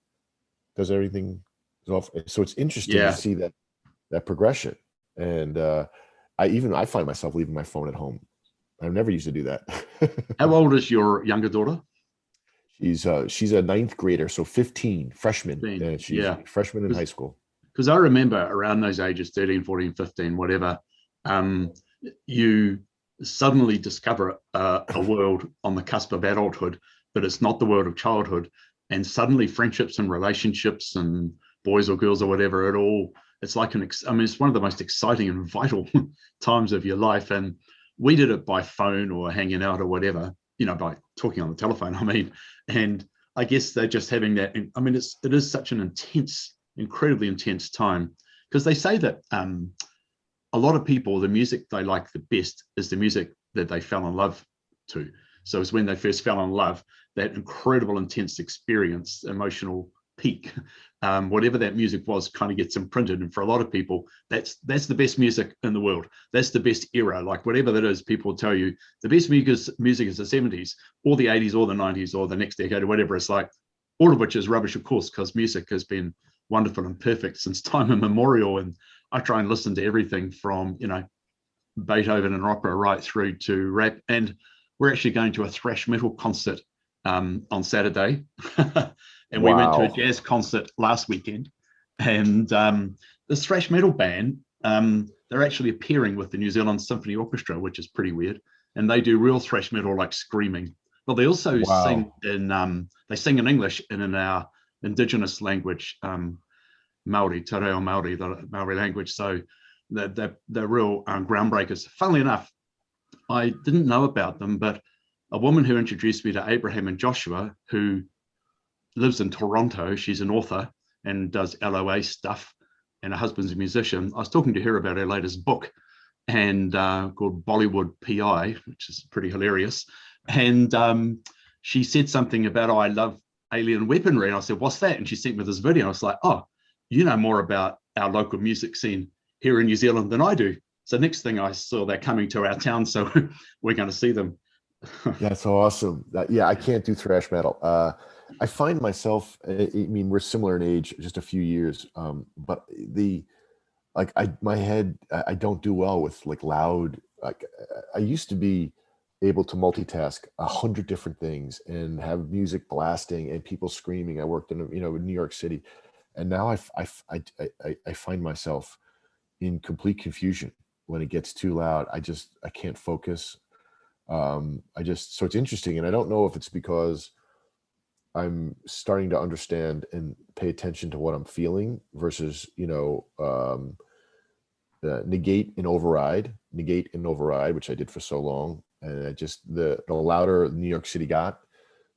Does everything off. So it's interesting to Yeah. see that progression. And I find myself leaving my phone at home. I've never used to do that. How old is your younger daughter? She's a ninth grader, so 15, freshman, Then, and she's yeah, a freshman in high school. because I remember around those ages, 13, 14, 15, whatever, um, you suddenly discover a world on the cusp of adulthood, but it's not the world of childhood. And suddenly friendships and relationships and boys or girls or whatever, it's like I mean, it's one of the most exciting and vital times of your life. And we did it by phone or hanging out or whatever, by talking on the telephone, I mean, and I guess they're just having that. I mean, it is such an incredibly intense time, because they say that a lot of people, the music they like the best is the music that they fell in love to. So it's when they first fell in love, that incredible, intense experience, emotional peak, whatever that music was, kind of gets imprinted. And for a lot of people, that's the best music in the world. That's the best era. Like whatever that is, people will tell you the best music is the 70s or the 80s or the 90s or the next decade or whatever. It's like, all of which is rubbish, of course, because music has been wonderful and perfect since time immemorial. And I try and listen to everything from, Beethoven and opera right through to rap. And we're actually going to a thrash metal concert on Saturday. And we went to a Wow. jazz concert last weekend. And this thrash metal band, they're actually appearing with the New Zealand Symphony Orchestra, which is pretty weird. And they do real thrash metal, like screaming. But they also Wow. sing in English and in our indigenous language, Maori, Te Reo Maori, the Maori language. So they're real groundbreakers. Funnily enough, I didn't know about them, but a woman who introduced me to Abraham and Joshua, who lives in Toronto, she's an author and does LOA stuff, and her husband's a musician. I was talking to her about her latest book, and called Bollywood PI, which is pretty hilarious. And she said something about, I love alien weaponry. And I said, what's that? And she sent me this video. I was like, oh, you know more about our local music scene here in New Zealand than I do. So next thing I saw, they're coming to our town. So we're going to see them. That's awesome. Yeah, I can't do thrash metal. I find myself, I mean, we're similar in age, just a few years. But my head, I don't do well with like loud, like I used to be able to multitask 100 different things and have music blasting and people screaming. I worked in, in New York City, and now I find myself in complete confusion when it gets too loud. I can't focus. So it's interesting. And I don't know if it's because I'm starting to understand and pay attention to what I'm feeling versus, negate and override, which I did for so long. And the louder New York City got,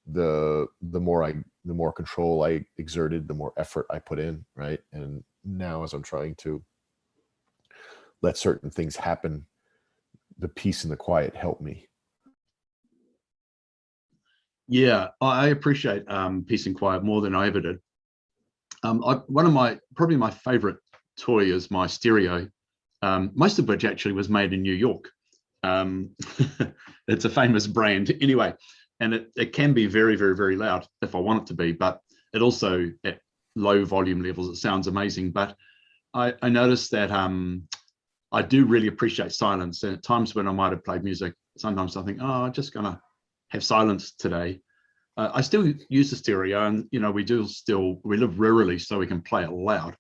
the more control I exerted, the more effort I put in. Right. And now as I'm trying to let certain things happen, the peace and the quiet help me. Yeah, I appreciate peace and quiet more than I ever did. One of probably my favorite toy is my stereo, most of which actually was made in New York. It's a famous brand anyway, and it can be very, very, very loud if I want it to be, but it also at low volume levels, it sounds amazing. But I noticed that I do really appreciate silence. And at times when I might have played music, sometimes I think, oh, I'm just going to have silence today. I still use the stereo, and we live rurally, so we can play it loud,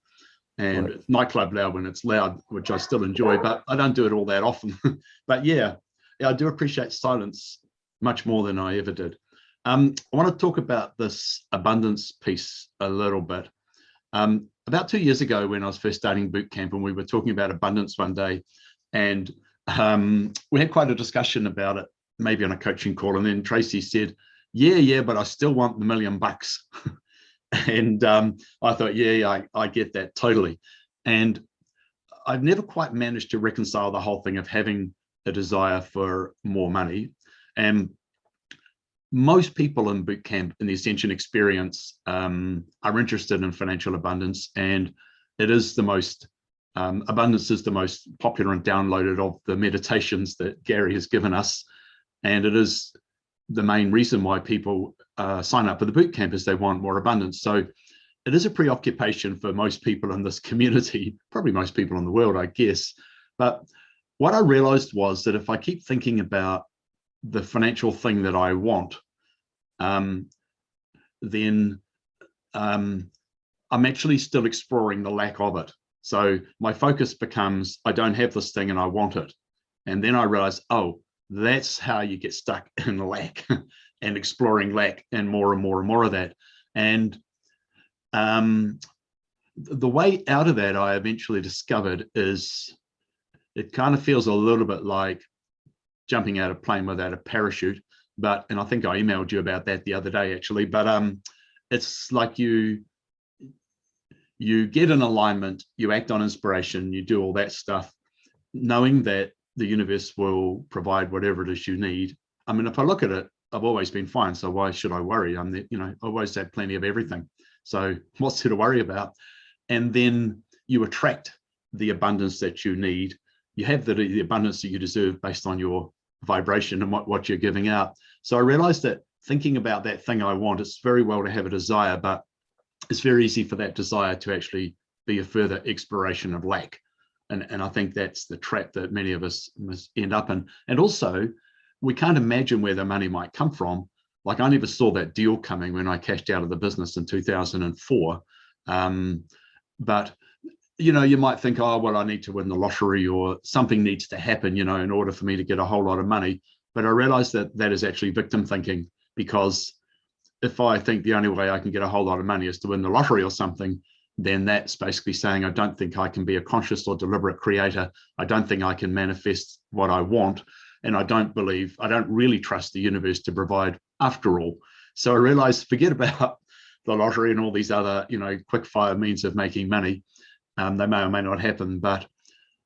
and Right. nightclub loud when it's loud, which I still enjoy, but I don't do it all that often. But yeah, I do appreciate silence much more than I ever did. I want to talk about this abundance piece a little bit. About 2 years ago, when I was first starting boot camp, and we were talking about abundance one day, and we had quite a discussion about it, maybe on a coaching call. And then Tracy said, yeah, but I still want the $1 million. And I thought, yeah, I get that totally. And I've never quite managed to reconcile the whole thing of having a desire for more money. And most people in boot camp in the Ascension experience are interested in financial abundance, and it is the most abundance is the most popular and downloaded of the meditations that Gary has given us, and it is the main reason why people sign up for the boot camp, is they want more abundance. So it is a preoccupation for most people in this community, probably most people in the world, I guess. But what I realized was that if I keep thinking about the financial thing that I want, then I'm actually still exploring the lack of it. So my focus becomes, I don't have this thing and I want it. And then I realize, oh, that's how you get stuck in lack and exploring lack and more and more and more of that. And the way out of that, I eventually discovered, is it kind of feels a little bit like jumping out of a plane without a parachute. And I think I emailed you about that the other day, actually. But it's like you get in alignment, you act on inspiration, you do all that stuff, knowing that the universe will provide whatever it is you need. I mean, if I look at it, I've always been fine. So why should I worry? I always had plenty of everything. So what's there to worry about? And then you attract the abundance that you need. You have the abundance that you deserve based on your vibration and what you're giving out. So I realized that thinking about that thing I want, it's very well to have a desire, but it's very easy for that desire to actually be a further exploration of lack. And I think that's the trap that many of us must end up in. And also, we can't imagine where the money might come from. Like, I never saw that deal coming when I cashed out of the business in 2004. But you might think, oh, well, I need to win the lottery or something needs to happen, in order for me to get a whole lot of money. But I realized that that is actually victim thinking, because if I think the only way I can get a whole lot of money is to win the lottery or something, then that's basically saying I don't think I can be a conscious or deliberate creator. I don't think I can manifest what I want. And I don't really trust the universe to provide after all. So I realized, forget about the lottery and all these other, quick fire means of making money. They may or may not happen, but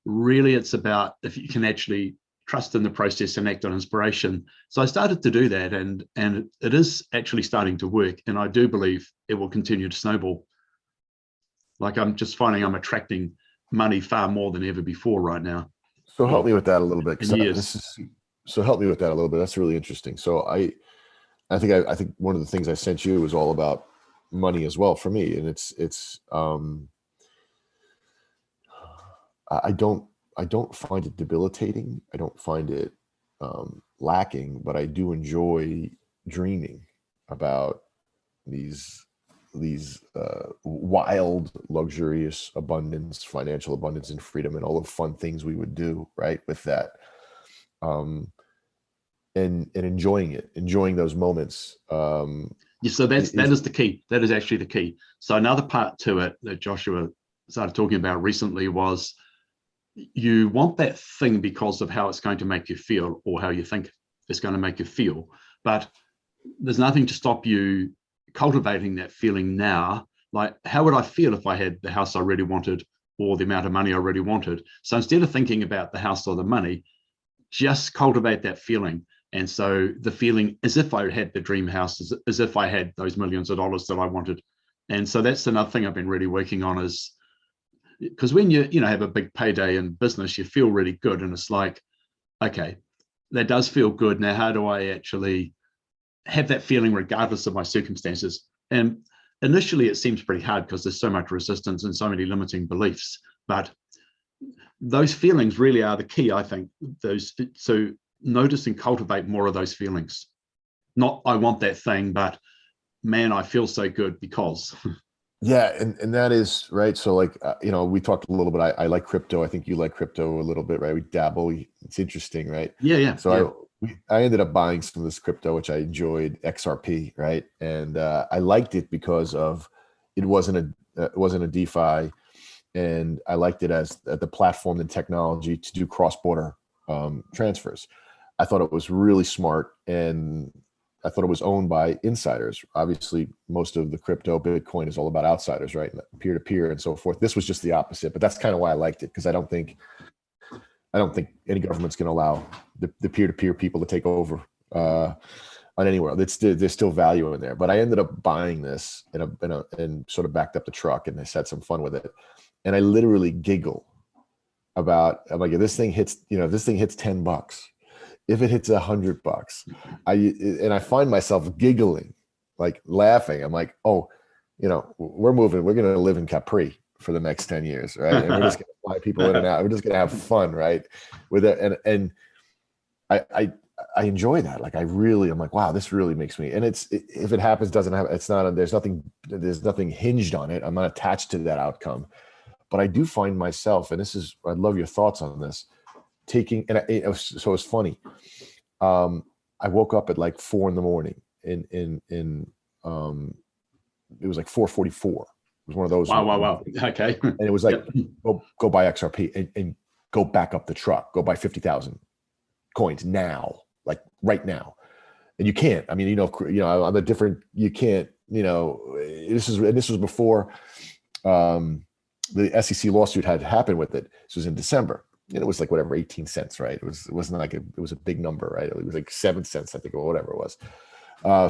really it's about if you can actually trust in the process and act on inspiration. So I started to do that, and it is actually starting to work. And I do believe it will continue to snowball. Like, I'm just finding I'm attracting money far more than ever before right now. So help me with that a little bit. So help me with that a little bit. That's really interesting. So I think one of the things I sent you was all about money as well for me. And I don't find it debilitating. I don't find it lacking, but I do enjoy dreaming about these wild, luxurious abundance, financial abundance and freedom, and all the fun things we would do right with that. And enjoying those moments. So that is the key. That is actually the key. So another part to it that Joshua started talking about recently was, you want that thing because of how it's going to make you feel, or how you think it's going to make you feel. But there's nothing to stop you cultivating that feeling now. Like, how would I feel if I had the house I really wanted, or the amount of money I really wanted? So instead of thinking about the house or the money, just cultivate that feeling. And so the feeling as if I had the dream house, as if I had those millions of dollars that I wanted. And so that's another thing I've been really working on, is because when you have a big payday in business, you feel really good. And it's like, okay, that does feel good. Now, how do I actually have that feeling regardless of my circumstances? And initially it seems pretty hard because there's so much resistance and so many limiting beliefs, but those feelings really are the key, I think. So notice and cultivate more of those feelings. Not I want that thing, but man, I feel so good because. Yeah, and that is right. So like, we talked a little bit. I like crypto. I think you like crypto a little bit, right? We dabble. It's interesting, right? Yeah. So I ended up buying some of this crypto, which I enjoyed, XRP, right? And I liked it because of it wasn't a DeFi, and I liked it as the platform and technology to do cross-border transfers. I thought it was really smart, and I thought it was owned by insiders. Obviously, most of the crypto, Bitcoin is all about outsiders, right? Peer-to-peer and so forth. This was just the opposite, but that's kind of why I liked it, because I don't think any government's going to allow the peer-to-peer people to take over on anywhere. There's still value in there. But I ended up buying this and sort of backed up the truck, and I had some fun with it. And I literally giggle about, I'm like, if this thing hits $10, if it hits $100, I find myself giggling, like laughing. I'm like, oh, we're moving. We're going to live in Capri for the next 10 years, right? And we're just going to fly people in and out. We're just going to have fun, right? With it, and I enjoy that. Like I'm like, wow, this really makes me, and if it happens, doesn't happen. It's not, there's nothing hinged on it. I'm not attached to that outcome, but I do find myself, and I'd love your thoughts on this, taking, and so it's funny. I woke up at like 4 a.m. Um, it was like 4:44. It was one of those. Wow. Okay. And it was like, Yep. go buy XRP and go back up the truck, go buy 50,000 coins now, like right now. And you can't, I mean, on the different, you can't, this was before the SEC lawsuit had happened with it. This was in December. And it was like whatever, 18 cents, right? It wasn't like it was a big number, right? It was like 7 cents, I think, or whatever it was.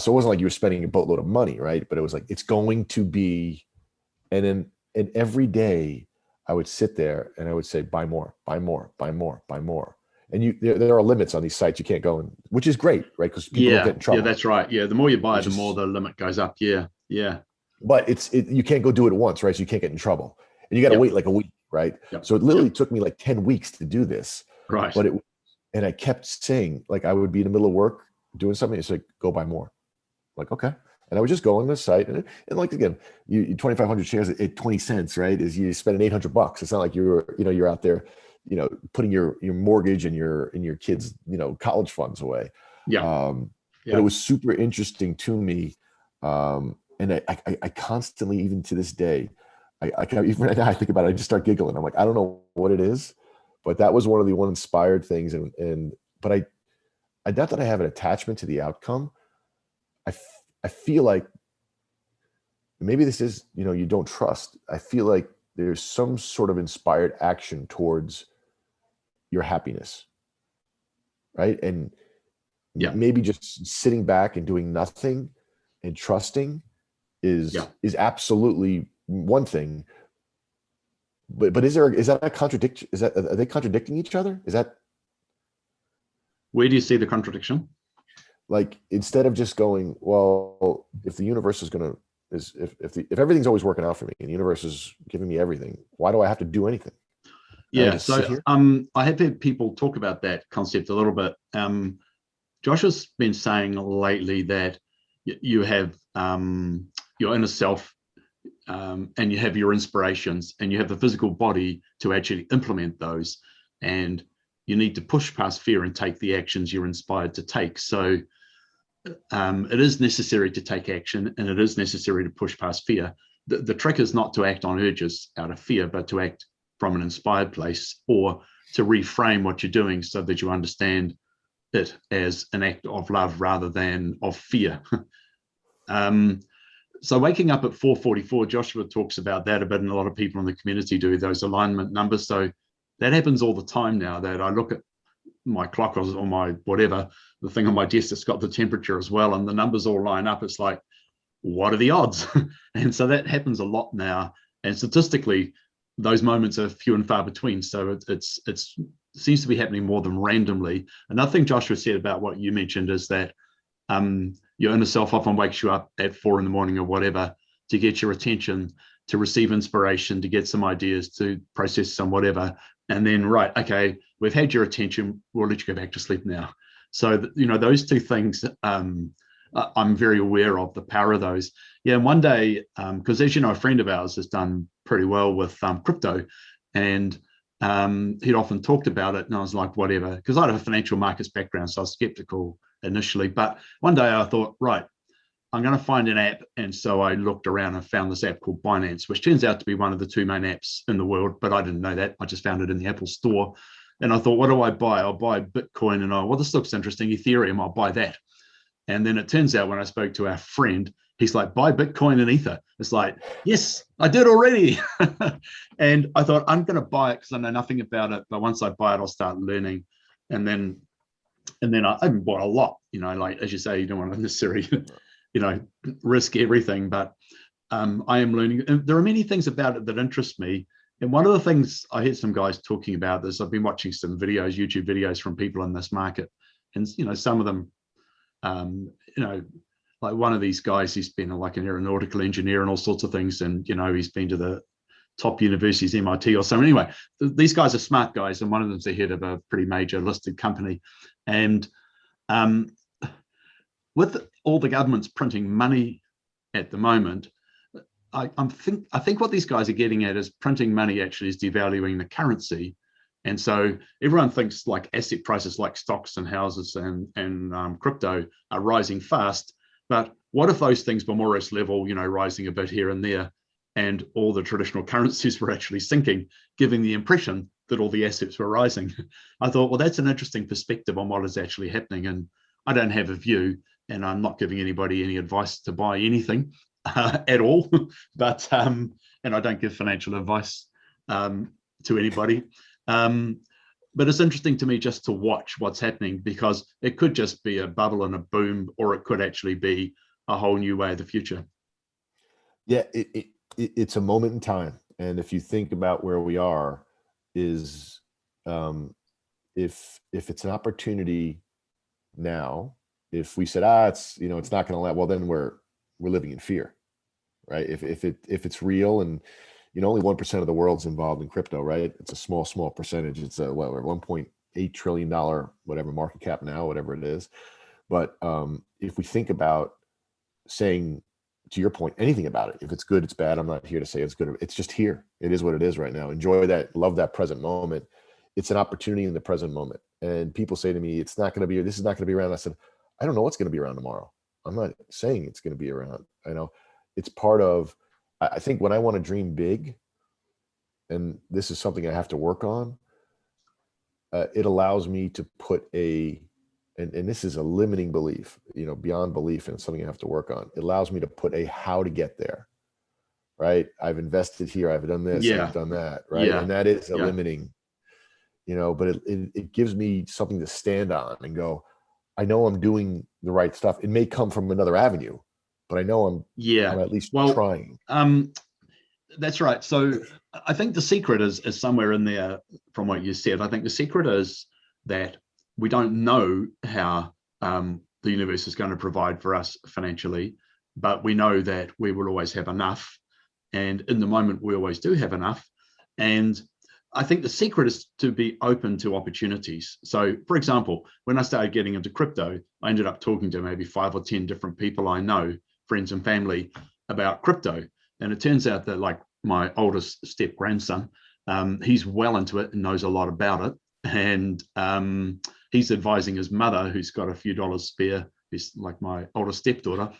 So it wasn't like you were spending a boatload of money, right? But it was like, it's going to be, and every day I would sit there and I would say, buy more, buy more, buy more, buy more. And there are limits on these sites. You can't go in, which is great, right? Because people don't get in trouble. Yeah, that's right. Yeah, the more you buy, the more the limit goes up. Yeah. But you can't go do it once, right? So you can't get in trouble. And you got to wait like a week, right? Yep. So it literally took me like 10 weeks to do this. Right. And I kept saying, like, I would be in the middle of work doing something. It's like, go buy more. Like, okay. And I would just go on the site and like, again, you 2,500 shares at 20 cents, right? Is you spending $800. It's not like you're out there, putting your mortgage and your kids, college funds away. Yeah. But it was super interesting to me. And I constantly, even to this day, even right now I think about it, I just start giggling. I'm like, I don't know what it is, but that was one of the inspired things. But I not that I have an attachment to the outcome. I feel like maybe this is, you don't trust. I feel like there's some sort of inspired action towards your happiness, right? And maybe just sitting back and doing nothing and trusting is absolutely one thing. But is that a contradiction? Are they contradicting each other? Where do you see the contradiction? Like, instead of just going, well, if the universe is going to, if everything's always working out for me and the universe is giving me everything, why do I have to do anything? So I have had people talk about that concept a little bit. Josh has been saying lately that you have your inner self, and you have your inspirations, and you have the physical body to actually implement those, and you need to push past fear and take the actions you're inspired to take. So it is necessary to take action, and it is necessary to push past fear. The trick is not to act on urges out of fear, but to act from an inspired place, or to reframe what you're doing so that you understand it as an act of love rather than of fear. So waking up at 4:44, Joshua talks about that a bit, and a lot of people in the community do, those alignment numbers. So that happens all the time now, that I look at my clock or my whatever, the thing on my desk that's got the temperature as well, and the numbers all line up. It's like, what are the odds? And so that happens a lot now. And statistically, those moments are few and far between. So it seems to be happening more than randomly. Another thing Joshua said about what you mentioned is that your inner self often wakes you up at 4 a.m. or whatever to get your attention, to receive inspiration, to get some ideas, to process some whatever. And then, right, okay, we've had your attention, we'll let you go back to sleep now. So, those two things, I'm very aware of the power of those. Yeah, and one day, because as you know, a friend of ours has done pretty well with crypto, and he'd often talked about it, and I was like, whatever, because I have a financial markets background, so I was skeptical initially. But one day I thought, right, I'm going to find an app. And so I looked around and found this app called Binance, which turns out to be one of the 2 main apps in the world, but I didn't know that. I just found it in the Apple store. And I thought, what do I buy? I'll buy Bitcoin, and this looks interesting, Ethereum, I'll buy that. And then it turns out, when I spoke to our friend, he's like, buy Bitcoin and Ether. It's like, yes, I did already. And I thought, I'm going to buy it because I know nothing about it. But once I buy it, I'll start learning. And then I haven't bought a lot, like, as you say, you don't want to necessarily, risk everything. But I am learning. And there are many things about it that interest me. And one of the things I heard some guys talking about this, I've been watching some videos, YouTube videos from people in this market. And, some of them, like one of these guys, he's been like an aeronautical engineer and all sorts of things. And, he's been to the top universities, MIT or something. Anyway, these guys are smart guys. And one of them's the head of a pretty major listed company. And Um, with all the governments printing money at the moment, I think what these guys are getting at is printing money actually is devaluing the currency, and so everyone thinks like asset prices like stocks and houses and crypto are rising fast. But what if those things were more or less level, rising a bit here and there, and all the traditional currencies were actually sinking, giving the impression that all the assets were rising? I thought, well, that's an interesting perspective on what is actually happening. And I don't have a view, and I'm not giving anybody any advice to buy anything at all, but and I don't give financial advice to anybody. But it's interesting to me just to watch what's happening, because it could just be a bubble and a boom, or it could actually be a whole new way of the future. Yeah, it's a moment in time, and if you think about where we are, is if it's an opportunity now, if we said it's not going to let, well, then we're living in fear, right? If it's real, and only 1% of the world's involved in crypto, right? It's a small percentage. It's a we're $1.8 trillion whatever market cap now, whatever it is. But if we think about saying, to your point, anything about it, if it's good, it's bad, I'm not here to say it's good. It's just here. It is what it is right now. Enjoy that, love that present moment. It's an opportunity in the present moment. And people say to me, this is not going to be around. I said, I don't know what's going to be around tomorrow. I'm not saying it's going to be around. I know it's part of, I think when I want to dream big, and this is something I have to work on, it allows me to put and this is a limiting belief, beyond belief, and it's something I have to work on. It allows me to put a how to get there, right? I've invested here, I've done this, Yeah, I've done that, right? yeah, And that is a yeah, limiting, but it gives me something to stand on and go, I know I'm doing the right stuff. It may come from another avenue, but I know I'm yeah. at least Well, trying. that's right. So I think the secret is somewhere in there from what you said. I think the secret is that we don't know how the universe is going to provide for us financially, but we know that we will always have enough. And in the moment, we always do have enough. And I think the secret is to be open to opportunities. So, for example, when I started getting into crypto, I ended up talking to maybe 5 or 10 different people I know, friends and family, about crypto. And it turns out that, like, my oldest step grandson, he's well into it and knows a lot about it. And he's advising his mother, who's got a few dollars spare. He's like my older stepdaughter.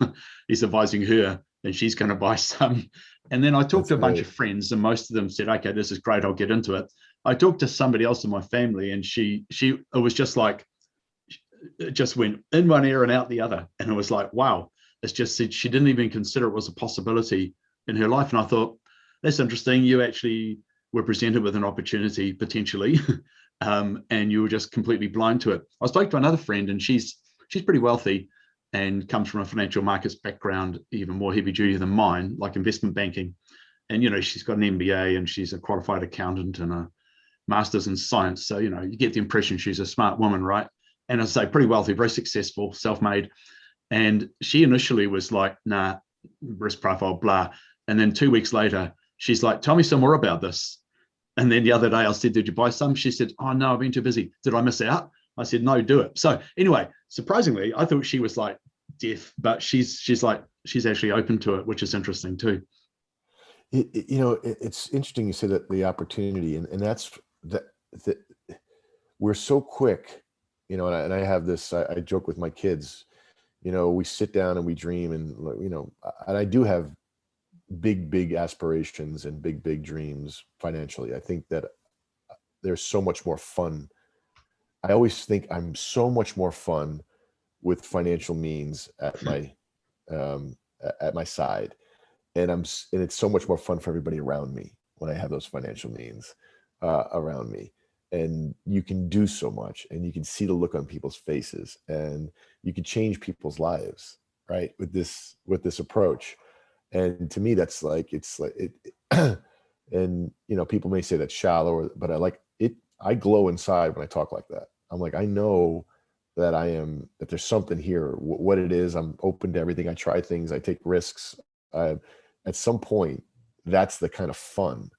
He's advising her, and she's going to buy some. And then I talked That's to a bunch great. of friends, and most of them said, "Okay, this is great. I'll get into it." I talked to somebody else in my family, and it was just like, it just went in one ear and out the other, and it was like, wow. It's just said she didn't even consider it was a possibility in her life. And I thought, that's interesting. You actually were presented with an opportunity potentially, and you were just completely blind to it. I spoke to another friend, and she's pretty wealthy and comes from a financial markets background, even more heavy duty than mine, like investment banking. And she's got an MBA, and she's a qualified accountant and a master's in science. So you get the impression she's a smart woman, right? And I say pretty wealthy, very successful, self-made. And she initially was like, nah, risk profile, blah. And then 2 weeks later, she's like, tell me some more about this. And then the other day I said, did you buy some? She said, oh, no, I've been too busy. Did I miss out? I said, no, do it. So anyway, surprisingly, I thought she was like deaf, but she's actually open to it, which is interesting too. It's interesting you say that, the opportunity, and that's that we're so quick, and I have this, I joke with my kids, we sit down and we dream, and I do have big aspirations and big dreams financially. I think that there's so much more fun. I always think I'm so much more fun with financial means um, at my side, and it's so much more fun for everybody around me when I have those financial means around me. And you can do so much, and you can see the look on people's faces, and you can change people's lives, right, with this approach. And to me, that's like, it's like it and people may say that's shallow, but I like it. I glow inside when I talk like that. I'm like, I know that there's something here. What it is, I'm open to everything. I try things, I take risks. At some point, that's the kind of fun,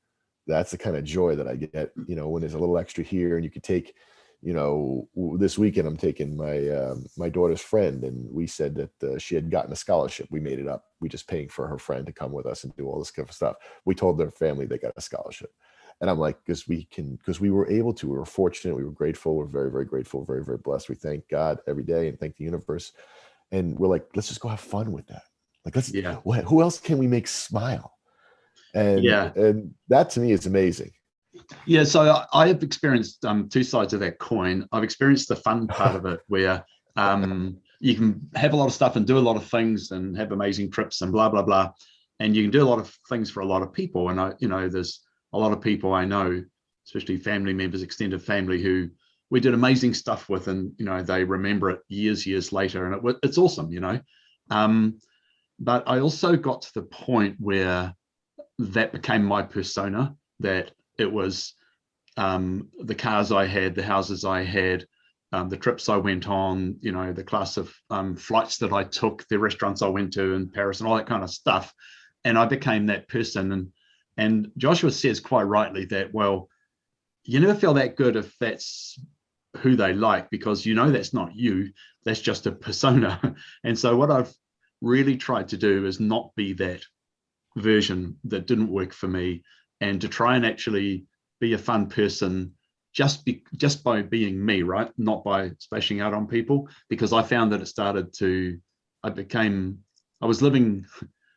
that's the kind of joy that I get, when there's a little extra here, and you could take, this weekend I'm taking my daughter's friend, and we said that she had gotten a scholarship. We made it up. We just paying for her friend to come with us and do all this kind of stuff. We told their family they got a scholarship, and I'm like, because we were able to, we were fortunate, we were grateful, we're very, very grateful, very, very blessed. We thank God every day and thank the universe, and we're like, let's just go have fun with that. Like, Yeah. who else can we make smile? And Yeah. that to me is amazing. Yeah, so I have experienced two sides of that coin. I've experienced the fun part of it where you can have a lot of stuff and do a lot of things and have amazing trips and blah, blah, blah. And you can do a lot of things for a lot of people. And there's a lot of people I know, especially family members, extended family, who we did amazing stuff with, and, they remember it years later. And it's awesome, But I also got to the point where that became my persona, that it was the cars I had, the houses I had, the trips I went on, the class of flights that I took, the restaurants I went to in Paris, and all that kind of stuff. And I became that person. And Joshua says quite rightly that, well, you never feel that good if that's who they like, because that's not you, that's just a persona. And so what I've really tried to do is not be that version that didn't work for me, and to try and actually be a fun person just by being me, right? Not by splashing out on people, because I found that I was living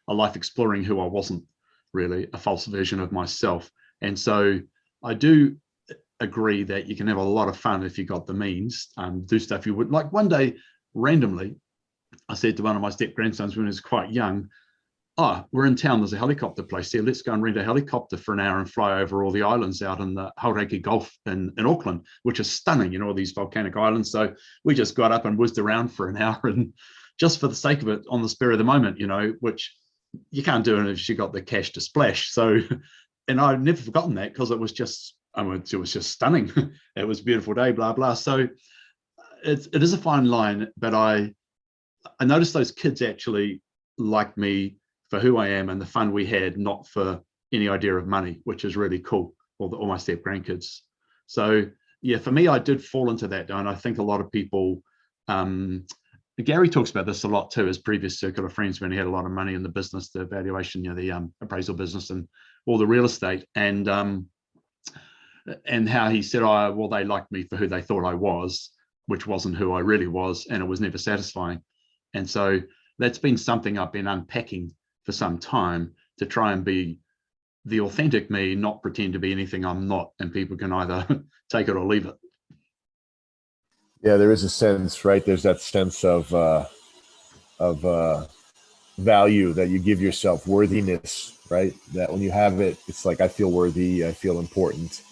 a life exploring who I wasn't really, a false version of myself. And so I do agree that you can have a lot of fun if you got the means, do stuff you would like. One day, randomly, I said to one of my step grandsons when he was quite young, oh, we're in town, there's a helicopter place there, let's go and rent a helicopter for an hour and fly over all the islands out in the Hauraki Gulf in Auckland, which is stunning, all these volcanic islands. So we just got up and whizzed around for an hour, and just for the sake of it, on the spur of the moment, which you can't do it if you got the cash to splash. So, and I've never forgotten that, because it was just stunning. It was a beautiful day, blah, blah. So it is a fine line, but I noticed those kids actually like me for who I am and the fun we had, not for any idea of money, which is really cool. All my step grandkids. So yeah, for me, I did fall into that, and I think a lot of people, Gary talks about this a lot too, his previous circle of friends, when he had a lot of money in the business, the valuation, the appraisal business and all the real estate, and how he said, oh, well, they liked me for who they thought I was, which wasn't who I really was, and it was never satisfying. And so that's been something I've been unpacking for some time, to try and be the authentic me, not pretend to be anything I'm not, and people can either take it or leave it. Yeah, there is a sense, right? There's that sense of value that you give yourself, worthiness, right? That when you have it, it's like, I feel worthy, I feel important,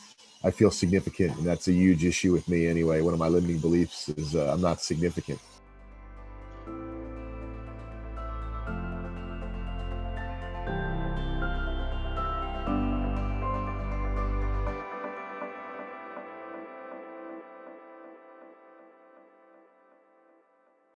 I feel significant, and that's a huge issue with me anyway. One of my limiting beliefs is I'm not significant.